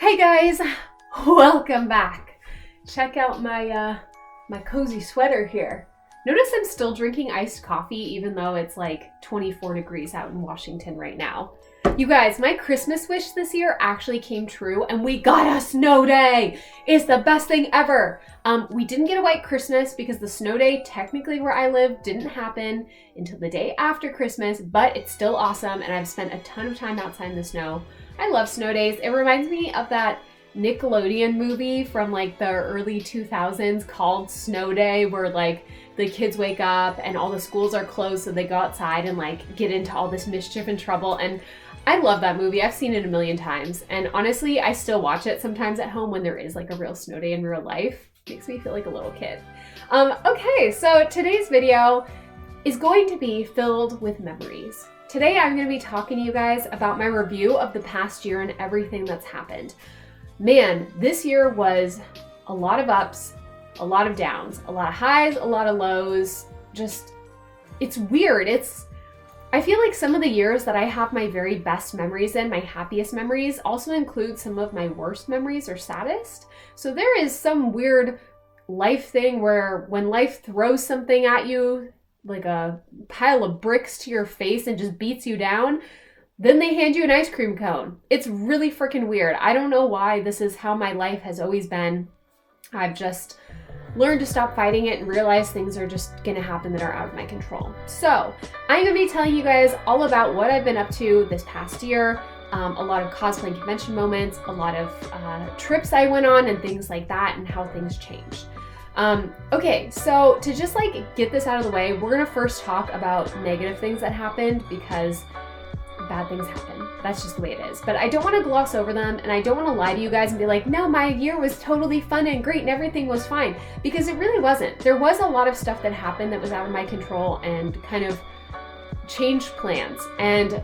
Hey guys, welcome back. Check out my cozy sweater here. Notice I'm still drinking iced coffee even though it's like 24 degrees out in Washington right now. You guys, my Christmas wish this year actually came true and we got a snow day. It's the best thing ever. We didn't get a white Christmas because the snow day technically where I live didn't happen until the day after Christmas, but it's still awesome and I've spent a ton of time outside in the snow. I love snow days. It reminds me of that Nickelodeon movie from like the early 2000s called Snow Day, where like the kids wake up and all the schools are closed, so they go outside and like get into all this mischief and trouble. And I love that movie. I've seen it a million times. And honestly, I still watch it sometimes at home when there is like a real snow day in real life. Makes me feel like a little kid. Okay, so today's video is going to be filled with memories. Today I'm going to be talking to you guys about my review of the past year and everything that's happened. Man, this year was a lot of ups, a lot of downs, a lot of highs, a lot of lows. Just, it's weird. I feel like some of the years that I have my very best memories in, my happiest memories, also include some of my worst memories or saddest. So there is some weird life thing where when life throws something at you, like a pile of bricks to your face and just beats you down, then they hand you an ice cream cone. It's really freaking weird. I don't know why this is how my life has always been. I've just learned to stop fighting it and realize things are just gonna happen that are out of my control. So I'm gonna be telling you guys all about what I've been up to this past year, a lot of cosplay and convention moments, a lot of trips I went on and things like that, and how things changed. Okay, so to just like get this out of the way, we're gonna first talk about negative things that happened because bad things happen. That's just the way it is. But I don't want to gloss over them, and I don't want to lie to you guys and be like, no, my year was totally fun and great and everything was fine, because it really wasn't. There was a lot of stuff that happened that was out of my control and kind of changed plans. And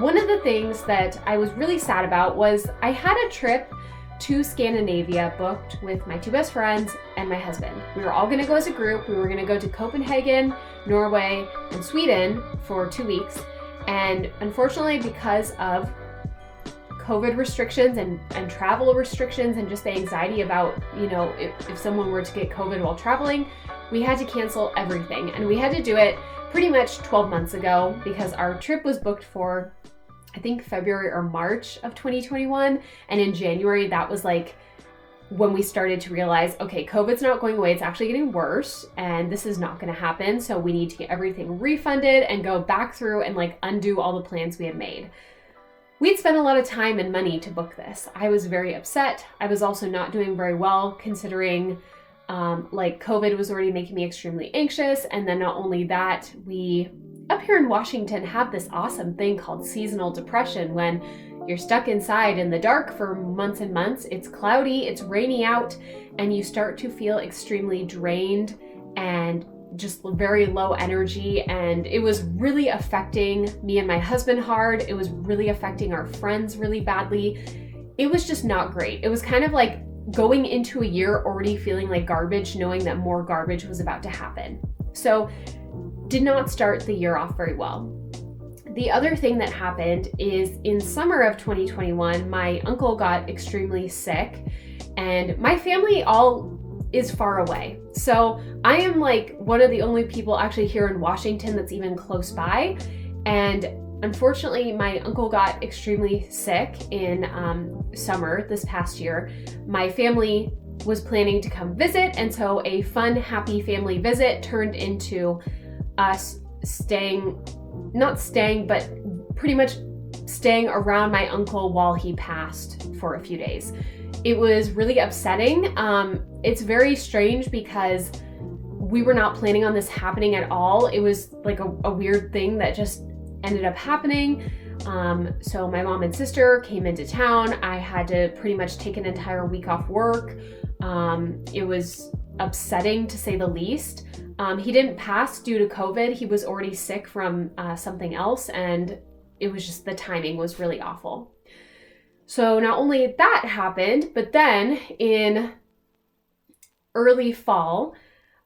one of the things that I was really sad about was I had a trip to Scandinavia booked with my two best friends and my husband. We were all going to go as a group. We were going to go to Copenhagen, Norway, and Sweden for 2 weeks. And unfortunately, because of COVID restrictions and travel restrictions and just the anxiety about, you know, if someone were to get COVID while traveling, we had to cancel everything. And we had to do it pretty much 12 months ago because our trip was booked for, I think, February or March of 2021. And in January, that was like when we started to realize, okay, COVID's not going away, it's actually getting worse, and this is not gonna happen, so we need to get everything refunded and go back through and like undo all the plans we had made. We'd spent a lot of time and money to book this. I was very upset. I was also not doing very well considering like COVID was already making me extremely anxious, and then not only that, we up here in Washington have this awesome thing called seasonal depression when you're stuck inside in the dark for months and months. It's cloudy, it's rainy out, and you start to feel extremely drained and just very low energy. And it was really affecting me and my husband hard. It was really affecting our friends really badly. It was just not great. It was kind of like going into a year already feeling like garbage, knowing that more garbage was about to happen. So did not start the year off very well. The other thing that happened is in summer of 2021, my uncle got extremely sick, and my family all is far away. So I am like one of the only people actually here in Washington that's even close by. And unfortunately, my uncle got extremely sick in summer this past year. My family was planning to come visit, and so a fun, happy family visit turned into us but pretty much staying around my uncle while he passed for a few days. It was really upsetting. It's very strange because we were not planning on this happening at all. It was like a weird thing that just ended up happening. So my mom and sister came into town. I had to pretty much take an entire week off work. It was upsetting to say the least. He didn't pass due to COVID. He was already sick from something else, and it was just the timing was really awful. So not only that happened, but then in early fall,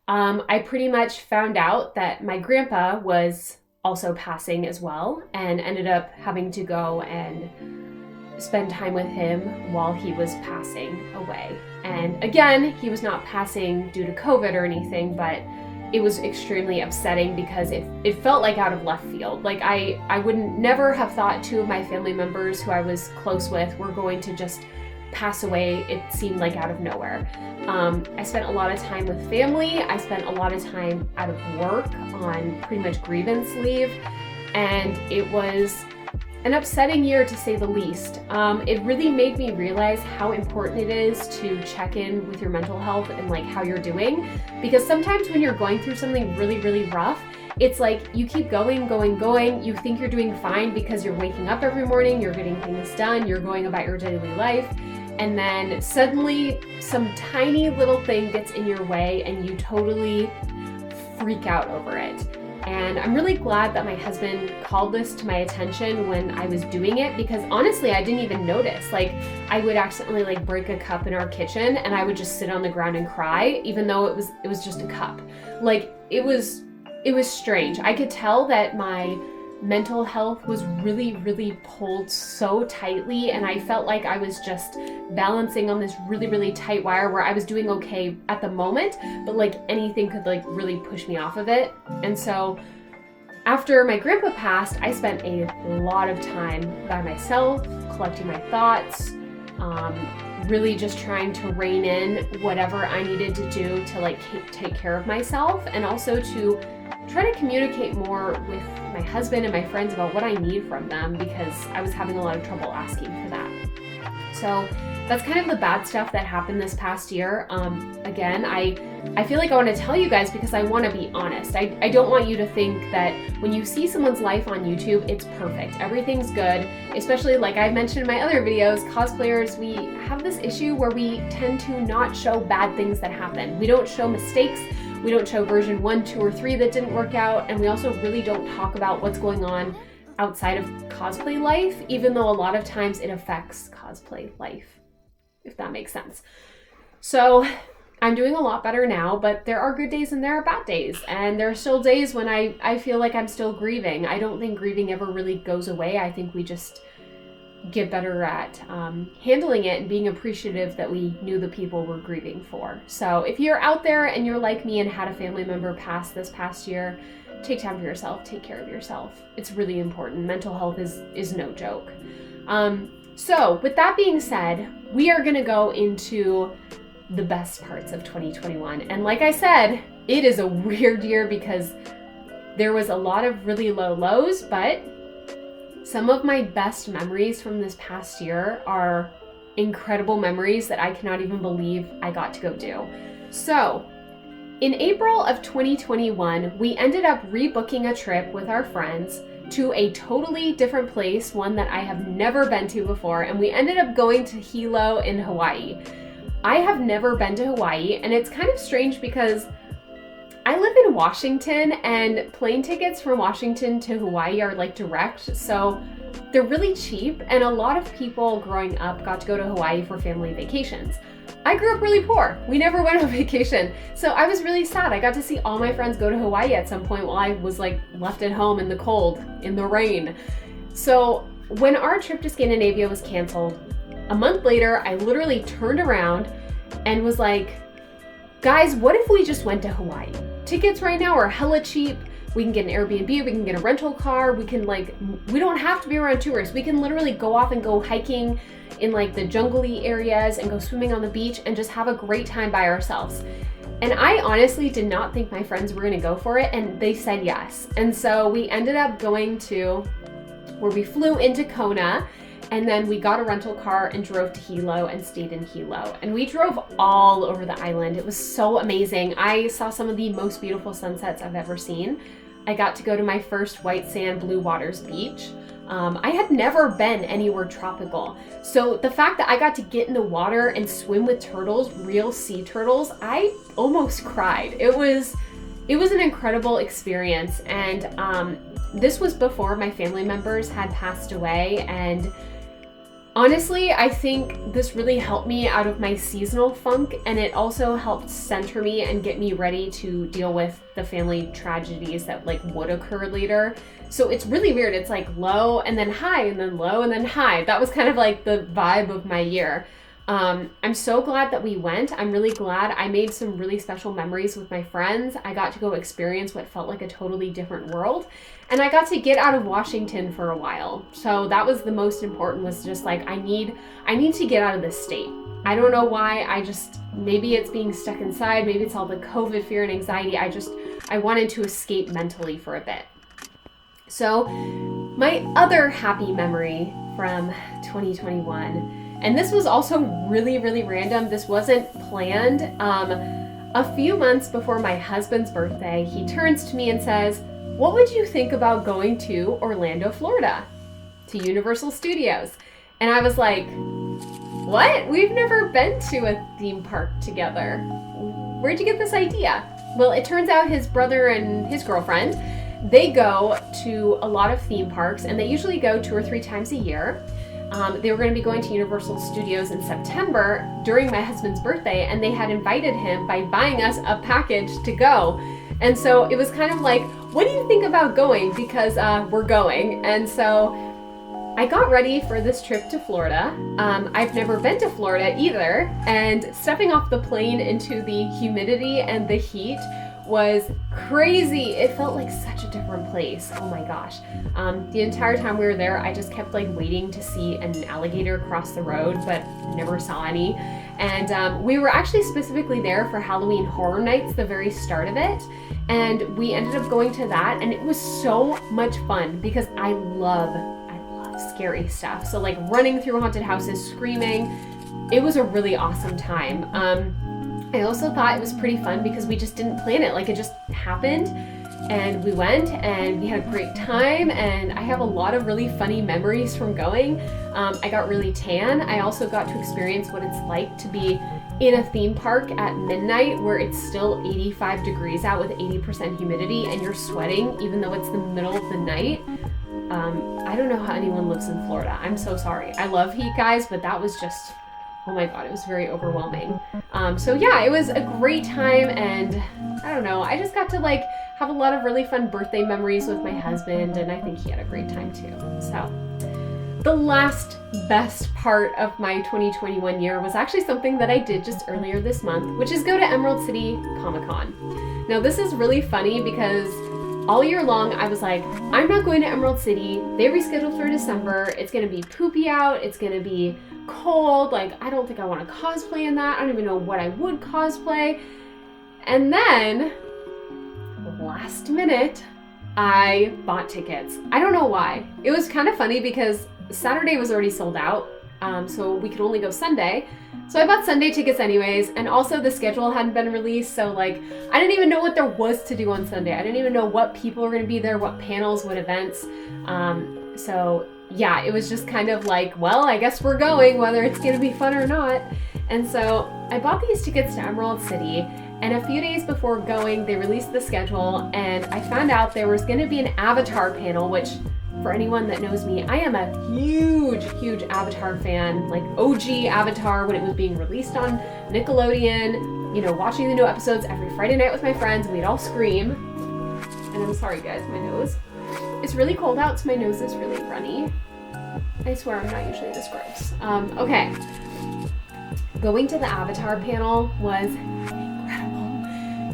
I pretty much found out that my grandpa was also passing as well, and ended up having to go and spend time with him while he was passing away. And again, he was not passing due to COVID or anything, but it was extremely upsetting because it felt like out of left field. Like I would never have thought two of my family members who I was close with were going to just pass away. It seemed like out of nowhere. I spent a lot of time with family. I spent a lot of time out of work on pretty much grievance leave. And it was an upsetting year to say the least. It really made me realize how important it is to check in with your mental health and like how you're doing. Because sometimes when you're going through something really, really rough, it's like you keep going. You think you're doing fine because you're waking up every morning, you're getting things done, you're going about your daily life. And then suddenly some tiny little thing gets in your way and you totally freak out over it. And I'm really glad that my husband called this to my attention when I was doing it, because honestly, I didn't even notice. Like, I would accidentally like break a cup in our kitchen and I would just sit on the ground and cry, even though it was just a cup. Like, it was strange. I could tell that my mental health was really, really pulled so tightly, and I felt like I was just balancing on this really, really tight wire where I was doing okay at the moment, but like anything could like really push me off of it. And so after my grandpa passed, I spent a lot of time by myself, collecting my thoughts, really just trying to rein in whatever I needed to do to like take care of myself, and also to try to communicate more with my husband and my friends about what I need from them, because I was having a lot of trouble asking for that. So that's kind of the bad stuff that happened this past year. Again, I feel like I want to tell you guys because I want to be honest. I don't want you to think that when you see someone's life on YouTube, it's perfect. Everything's good, especially like I mentioned in my other videos, cosplayers, we have this issue where we tend to not show bad things that happen. We don't show mistakes. We don't show version 1, 2, or 3 that didn't work out, and we also really don't talk about what's going on outside of cosplay life, even though a lot of times it affects cosplay life, if that makes sense. So I'm doing a lot better now, but there are good days and there are bad days, and there are still days when I feel like I'm still grieving. I don't think grieving ever really goes away. I think we just get better at handling it and being appreciative that we knew the people we're grieving for. So if you're out there and you're like me and had a family member pass this past year, take time for yourself, take care of yourself. It's really important. Mental health is no joke. So with that being said, we are gonna go into the best parts of 2021. And like I said, it is a weird year because there was a lot of really low lows, but some of my best memories from this past year are incredible memories that I cannot even believe I got to go do. So, in April of 2021, we ended up rebooking a trip with our friends to a totally different place, one that I have never been to before, and we ended up going to Hilo in Hawaii. I have never been to Hawaii, and it's kind of strange because I live in Washington, and plane tickets from Washington to Hawaii are like direct, so they're really cheap, and a lot of people growing up got to go to Hawaii for family vacations. I grew up really poor. We never went on vacation, so I was really sad. I got to see all my friends go to Hawaii at some point while I was like left at home in the cold, in the rain. So when our trip to Scandinavia was canceled, a month later, I literally turned around and was like, guys, what if we just went to Hawaii? Tickets right now are hella cheap. We can get an Airbnb, we can get a rental car, we don't have to be around tourists. We can literally go off and go hiking in like the jungly areas and go swimming on the beach and just have a great time by ourselves. And I honestly did not think my friends were gonna go for it, and they said yes. And so we ended up going to where we flew into Kona, and then we got a rental car and drove to Hilo and stayed in Hilo. And we drove all over the island. It was so amazing. I saw some of the most beautiful sunsets I've ever seen. I got to go to my first white sand, blue waters beach. I had never been anywhere tropical. So the fact that I got to get in the water and swim with turtles, real sea turtles, I almost cried. It was an incredible experience. And this was before my family members had passed away, and Honestly, I think this really helped me out of my seasonal funk, and it also helped center me and get me ready to deal with the family tragedies that like would occur later. So it's really weird. It's like low and then high and then low and then high. That was kind of like the vibe of my year. I'm so glad that we went. I'm really glad I made some really special memories with my friends. I got to go experience what felt like a totally different world. And I got to get out of Washington for a while. So that was the most important, was just like, I need to get out of this state. I don't know why. Maybe it's being stuck inside. Maybe it's all the COVID fear and anxiety. I wanted to escape mentally for a bit. So my other happy memory from 2021, and this was also really, really random. This wasn't planned. A few months before my husband's birthday, he turns to me and says, "What would you think about going to Orlando, Florida, to Universal Studios?" And I was like, "What? We've never been to a theme park together. Where'd you get this idea?" Well, it turns out his brother and his girlfriend, they go to a lot of theme parks, and they usually go 2 or 3 times a year. They were going to be going to Universal Studios in September during my husband's birthday, and they had invited him by buying us a package to go. And so it was kind of like, what do you think about going? Because we're going. And so I got ready for this trip to Florida. I've never been to Florida either. And stepping off the plane into the humidity and the heat was crazy. It felt like such a different place. Oh my gosh. The entire time we were there, I just kept like waiting to see an alligator cross the road, but never saw any. And we were actually specifically there for Halloween Horror Nights, the very start of it. And we ended up going to that, and it was so much fun because I love scary stuff. So like running through haunted houses, screaming, it was a really awesome time. I also thought it was pretty fun because we just didn't plan it. Like it just happened, and we went and we had a great time, and I have a lot of really funny memories from going. I got really tan. I also got to experience what it's like to be in a theme park at midnight where it's still 85 degrees out with 80% humidity and you're sweating even though it's the middle of the night. I don't know how anyone lives in Florida. I'm so sorry. I love heat, guys, but that was just, oh my God, it was very overwhelming. So yeah, it was a great time, and I don't know, I just got to like have a lot of really fun birthday memories with my husband, and I think he had a great time too. So the last best part of my 2021 year was actually something that I did just earlier this month, which is go to Emerald City Comic-Con. Now this is really funny because all year long, I was like, I'm not going to Emerald City. They rescheduled for December. It's going to be poopy out. It's going to be cold. Like, I don't think I want to cosplay in that. I don't even know what I would cosplay. And then, last minute, I bought tickets. I don't know why. It was kind of funny because Saturday was already sold out, so we could only go Sunday. So I bought Sunday tickets anyways, and also the schedule hadn't been released, so like I didn't even know what there was to do on Sunday. I didn't even know what people were going to be there, what panels, what events. So yeah, it was just kind of like, well, I guess we're going, whether it's going to be fun or not. And so I bought these tickets to Emerald City, and a few days before going, they released the schedule, and I found out there was going to be an Avatar panel, which for anyone that knows me, I am a huge, huge Avatar fan, like OG Avatar when it was being released on Nickelodeon, you know, watching the new episodes every Friday night with my friends, and we'd all scream. And I'm sorry guys, my nose. It's really cold out, so my nose is really runny. I swear I'm not usually this gross. Okay. Going to the Avatar panel was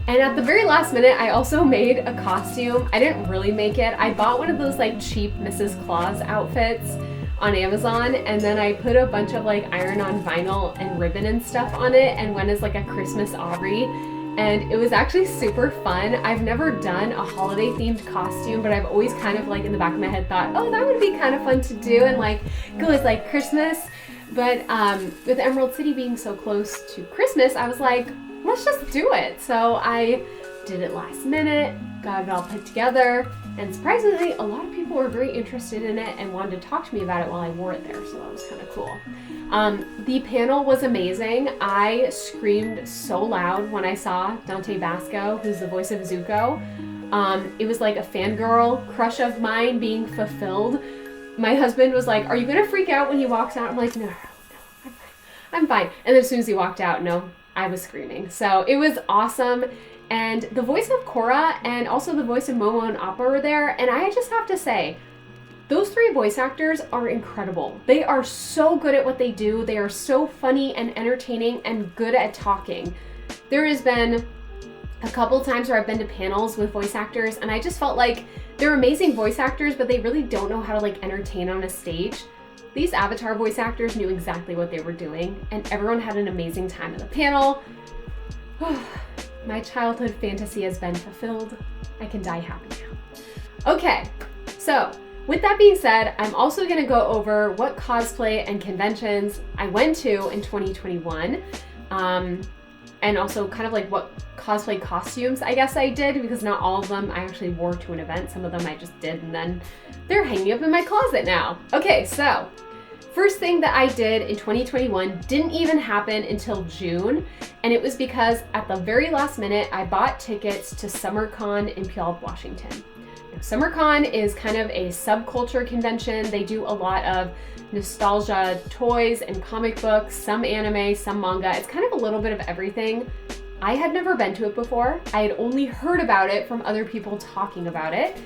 and at the very last minute, I also made a costume. I didn't really make it. I bought one of those like cheap Mrs. Claus outfits on Amazon, and then I put a bunch of like iron-on vinyl and ribbon and stuff on it and went as like a Christmas Aubrey. And it was actually super fun. I've never done a holiday themed costume, but I've always kind of like in the back of my head thought, oh, that would be kind of fun to do and like go as like Christmas. But with Emerald City being so close to Christmas, I was like, let's just do it. So I did it last minute, got it all put together, and surprisingly, a lot of people were very interested in it and wanted to talk to me about it while I wore it there, so that was kind of cool. The panel was amazing. I screamed so loud when I saw Dante Basco, who's the voice of Zuko. It was like a fangirl crush of mine being fulfilled my husband was like, are you gonna freak out when he walks out? I'm like, no, I'm fine. And then as soon as he walked out, no, I was screaming. So it was awesome. And the voice of Korra and also the voice of Momo and Appa were there. And I just have to say, those 3 voice actors are incredible. They are so good at what they do. They are so funny and entertaining and good at talking. There has been a couple times where I've been to panels with voice actors and I just felt like they're amazing voice actors, but they really don't know how to like entertain on a stage. These Avatar voice actors knew exactly what they were doing and everyone had an amazing time at the panel. My childhood fantasy has been fulfilled. I can die happy now. Okay, so with that being said, I'm also gonna go over what cosplay and conventions I went to in 2021, and also kind of like what cosplay costumes I guess I did, because not all of them I actually wore to an event. Some of them I just did and then they're hanging up in my closet now. Okay, so first thing that I did in 2021 didn't even happen until June, and it was because at the very last minute I bought tickets to Summercon in Puyallup, Washington. Summercon is kind of a subculture convention. They do a lot of nostalgia toys and comic books, some anime, some manga. It's kind of a little bit of everything. I had never been to it before. I had only heard about it from other people talking about it.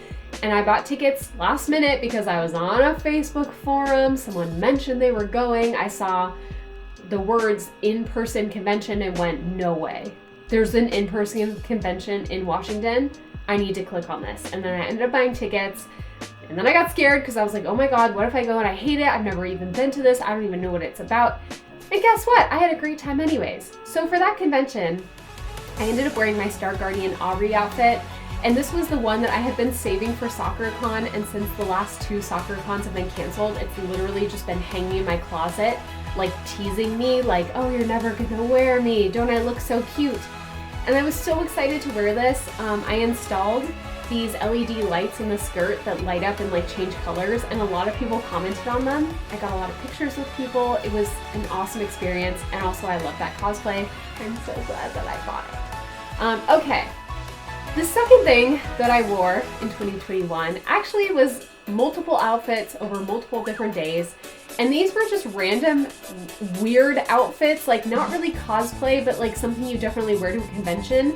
And I bought tickets last minute because I was on a Facebook forum. Someone mentioned they were going. I saw the words in-person convention and went, no way. There's an in-person convention in Washington. I need to click on this. And then I ended up buying tickets. And then I got scared because I was like, oh my God, what if I go and I hate it? I've never even been to this. I don't even know what it's about. And guess what? I had a great time anyways. So for that convention, I ended up wearing my Star Guardian Aubrey outfit. And this was the one that I had been saving for Soccercon. And since the last 2 Soccercons have been canceled, it's literally just been hanging in my closet, like teasing me, like, oh, you're never gonna wear me. Don't I look so cute? And I was so excited to wear this. I installed these LED lights in the skirt that light up and like change colors, and a lot of people commented on them. I got a lot of pictures with people. It was an awesome experience, and also I love that cosplay. I'm so glad that I bought it. Okay, the second thing that I wore in 2021 actually was multiple outfits over multiple different days. And these were just random weird outfits, like not really cosplay, but like something you definitely wear to a convention.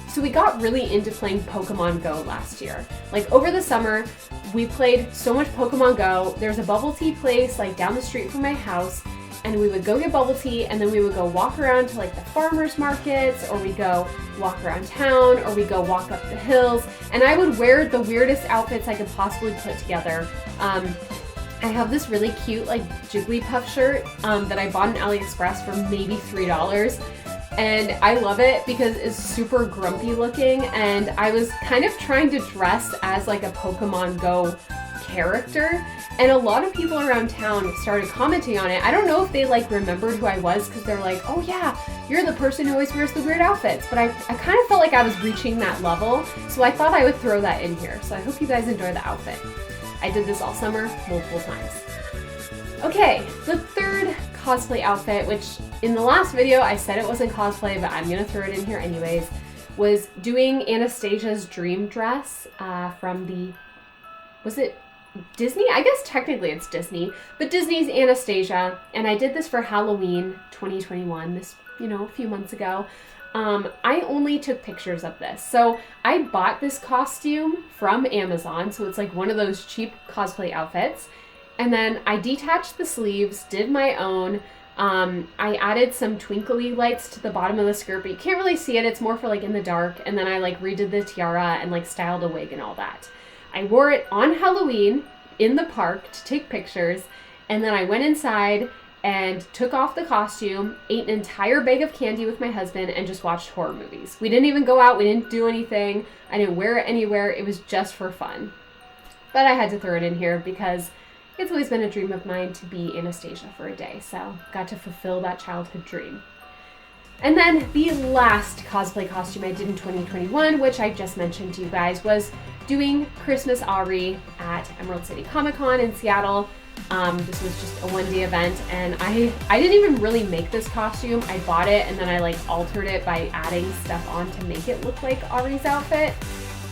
So we got really into playing Pokemon Go last year. Like over the summer, we played so much Pokemon Go. There's a bubble tea place like down the street from my house, and we would go get bubble tea and then we would go walk around to like the farmers markets, or we go walk around town, or we go walk up the hills. And I would wear the weirdest outfits I could possibly put together. I have this really cute like Jigglypuff shirt that I bought on AliExpress for maybe $3. And I love it because it's super grumpy looking, and I was kind of trying to dress as like a Pokemon Go character, and a lot of people around town started commenting on it. I don't know if they like remembered who I was, because they're like, oh yeah, you're the person who always wears the weird outfits, but I kind of felt like I was reaching that level, so I thought I would throw that in here. So I hope you guys enjoy the outfit. I did this all summer, multiple times. Okay, the third cosplay outfit, which in the last video I said it wasn't cosplay, but I'm gonna throw it in here anyways, was doing Anastasia's dream dress from the, was it Disney? I guess technically it's Disney, but Disney's Anastasia, and I did this for Halloween 2021, this, you know, a few months ago. I only took pictures of this. So I bought this costume from Amazon, so it's like one of those cheap cosplay outfits. And then I detached the sleeves, did my own. I added some twinkly lights to the bottom of the skirt, but you can't really see it. It's more for like in the dark. And then I like redid the tiara and like styled a wig and all that. I wore it on Halloween in the park to take pictures. And then I went inside and took off the costume, ate an entire bag of candy with my husband, and just watched horror movies. We didn't even go out. We didn't do anything. I didn't wear it anywhere. It was just for fun. But I had to throw it in here because it's always been a dream of mine to be Anastasia for a day, so got to fulfill that childhood dream. And then the last cosplay costume I did in 2021, which I just mentioned to you guys, was doing Christmas Aubrey at Emerald City Comic Con in Seattle. This was just a one-day event, and I didn't even really make this costume. I bought it and then I like altered it by adding stuff on to make it look like Aubrey's outfit.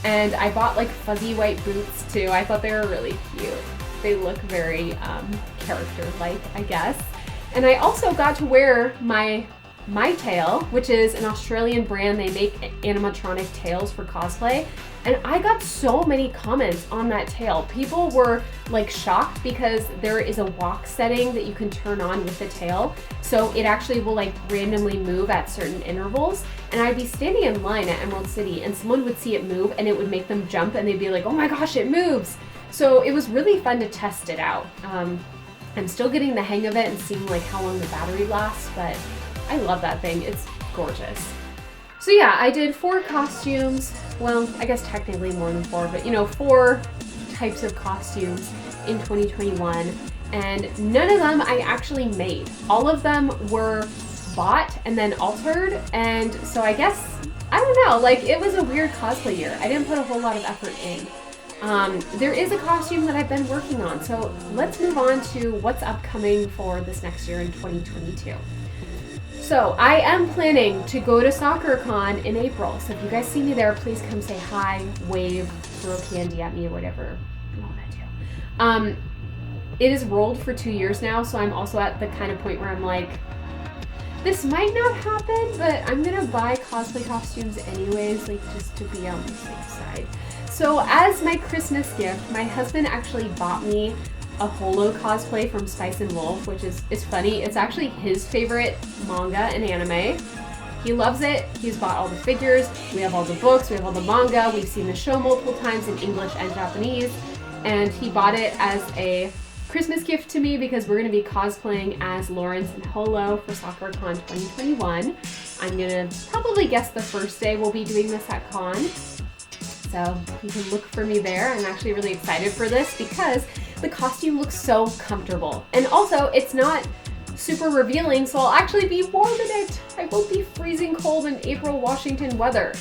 And I bought like fuzzy white boots too. I thought they were really cute. they look very character-like, I guess. And I also got to wear my tail, which is an Australian brand. They make animatronic tails for cosplay. And I got so many comments on that tail. People were like shocked because there is a walk setting that you can turn on with the tail. So it actually will like randomly move at certain intervals. And I'd be standing in line at Emerald City and someone would see it move and it would make them jump and they'd be like, oh my gosh, it moves. So it was really fun to test it out. I'm still getting the hang of it and seeing like how long the battery lasts, but I love that thing. It's gorgeous. So yeah, I did 4 costumes. Well, I guess technically more than 4, but you know, 4 types of costumes in 2021. And none of them I actually made. All of them were bought and then altered. And so I guess, I don't know, like it was a weird cosplay year. I didn't put a whole lot of effort in. There is a costume that I've been working on. So let's move on to what's upcoming for this next year in 2022. So I am planning to go to Soccercon in April. So if you guys see me there, please come say hi, wave, throw candy at me or whatever you want to do. It is rolled for 2 years now, so I'm also at the kind of point where I'm like, this might not happen, but I'm gonna buy cosplay costumes anyways, like just to be on the safe side. So as my Christmas gift, my husband actually bought me a holo cosplay from Spice and Wolf, which is funny. It's actually his favorite manga and anime. He loves it. He's bought all the figures. We have all the books. We have all the manga. We've seen the show multiple times in English and Japanese. And he bought it as a Christmas gift to me because we're going to be cosplaying as Lawrence and Holo for Soccercon 2021. I'm going to probably guess the first day we'll be doing this at con. So you can look for me there. I'm actually really excited for this because the costume looks so comfortable. And also, it's not super revealing, so I'll actually be warm in it. I won't be freezing cold in April Washington weather.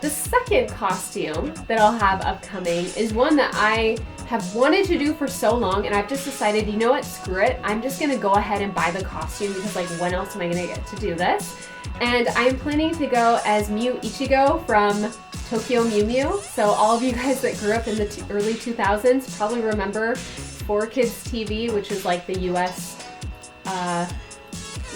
The second costume that I'll have upcoming is one that I have wanted to do for so long, and I've just decided, you know what, screw it. I'm just gonna go ahead and buy the costume because like when else am I gonna get to do this? And I'm planning to go as Mew Ichigo from Tokyo Mew Mew. So all of you guys that grew up in the early 2000s probably remember 4Kids TV, which is like the US,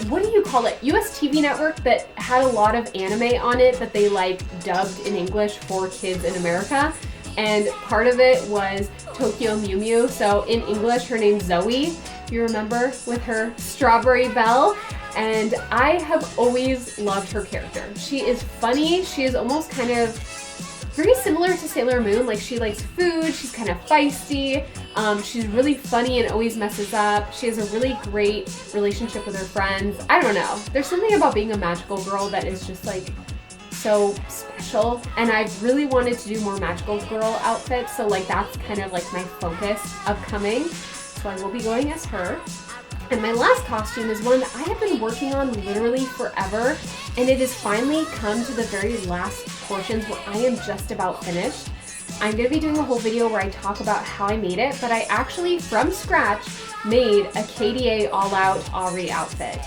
what do you call it? US TV network that had a lot of anime on it that they like dubbed in English for kids in America. And part of it was Tokyo Mew Mew. So in English, her name's Zoe, you remember, with her strawberry bell. And I have always loved her character. She is funny. She is almost kind of very similar to Sailor Moon. Like she likes food. She's kind of feisty. She's really funny and always messes up. She has a really great relationship with her friends. I don't know. There's something about being a magical girl that is just like so special. And I've really wanted to do more magical girl outfits. So like that's kind of like my focus upcoming. So I will be going as her. And my last costume is one that I have been working on literally forever, and it has finally come to the very last portions where I am just about finished. I'm going to be doing a whole video where I talk about how I made it, but I actually, from scratch, made a KDA all-out Ari outfit.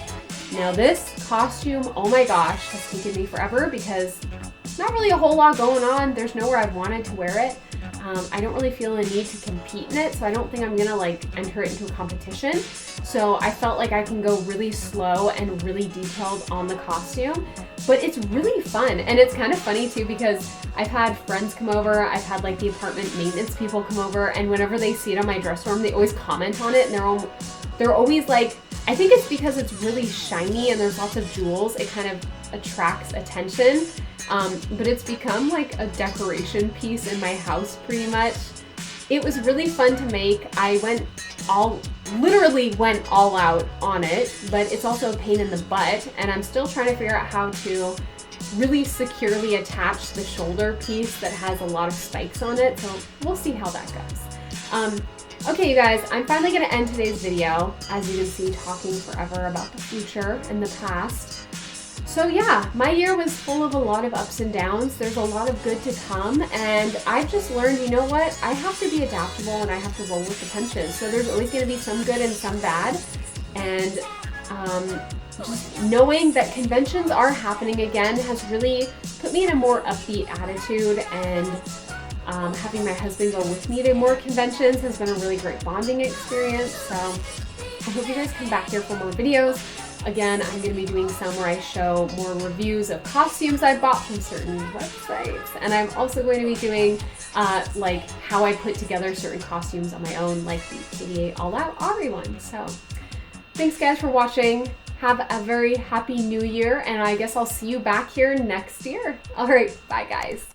Now this costume, oh my gosh, has taken me forever because not really a whole lot going on. There's nowhere I've wanted to wear it. I don't really feel a need to compete in it, so I don't think I'm gonna like enter it into a competition. So I felt like I can go really slow and really detailed on the costume, but it's really fun. And it's kind of funny too because I've had friends come over, I've had like the apartment maintenance people come over, and whenever they see it on my dress form, they always comment on it, and they're always like, I think it's because it's really shiny and there's lots of jewels, it kind of attracts attention. But it's become like a decoration piece in my house pretty much. It was really fun to make. I literally went all out on it, but it's also a pain in the butt, and I'm still trying to figure out how to really securely attach the shoulder piece that has a lot of spikes on it, so we'll see how that goes. Okay, you guys, I'm finally gonna end today's video, as you can see, talking forever about the future and the past. So yeah, my year was full of a lot of ups and downs. There's a lot of good to come, and I've just learned, you know what? I have to be adaptable and I have to roll with the punches. So there's always gonna be some good and some bad. And just knowing that conventions are happening again has really put me in a more upbeat attitude, and Having my husband go with me to more conventions has been a really great bonding experience. So I hope you guys come back here for more videos. Again, I'm going to be doing some where I show more reviews of costumes I bought from certain websites. And I'm also going to be doing like how I put together certain costumes on my own, like the 88 All Out Aubrey one. So thanks guys for watching. Have a very happy new year, and I guess I'll see you back here next year. All right, bye guys.